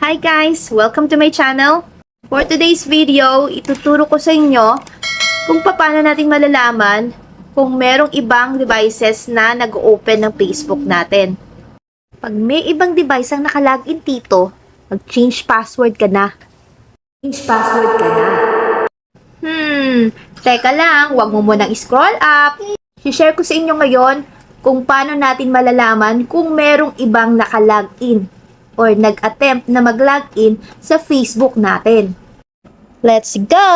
Hi guys! Welcome to my channel. For today's video, ituturo ko sa inyo kung paano natin malalaman kung merong ibang devices na nag-open ng Facebook natin. Pag may ibang device ang nakalagin dito, mag-change password ka na. Teka lang, wag mo munang scroll up. I-share ko sa inyo ngayon kung paano natin malalaman kung merong ibang nakalagin or nag-attempt na mag-login sa Facebook natin. Let's go!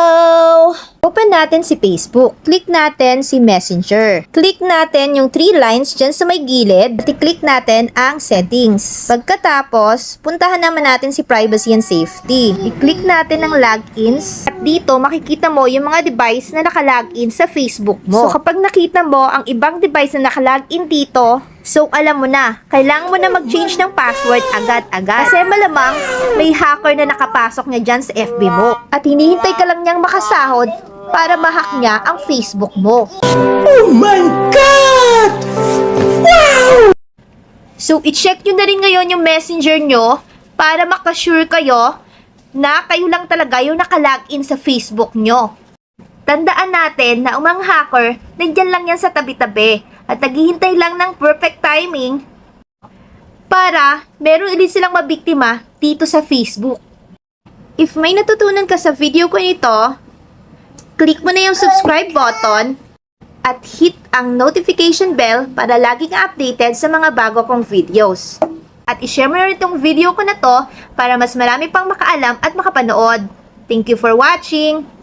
Open natin si Facebook. Click natin si Messenger. Click natin yung 3 lines dyan sa may gilid. At i-click natin ang settings. Pagkatapos, puntahan naman natin si privacy and safety. I-click natin ang logins. At dito, makikita mo yung mga device na nakalogin sa Facebook mo. So, kapag nakita mo ang ibang device na nakalogin dito, so, alam mo na, kailangan mo na mag-change ng password agad-agad. Kasi malamang may hacker na nakapasok niya dyan sa FB mo. At hinihintay ka lang niyang makasahod para ma-hack niya ang Facebook mo. Oh my God! Wow! So, i-check nyo na rin ngayon yung messenger nyo para makasure kayo na kayo lang talaga yung nakalogin sa Facebook nyo. Tandaan natin na umang hacker, nandyan lang yan sa tabi-tabi at naghihintay lang ng perfect timing para meron ulit silang mabiktima dito sa Facebook. If may natutunan ka sa video ko nito, click mo na yung subscribe button at hit ang notification bell para laging updated sa mga bago kong videos. At i-share mo na rin itong video ko na to para mas marami pang makaalam at makapanood. Thank you for watching!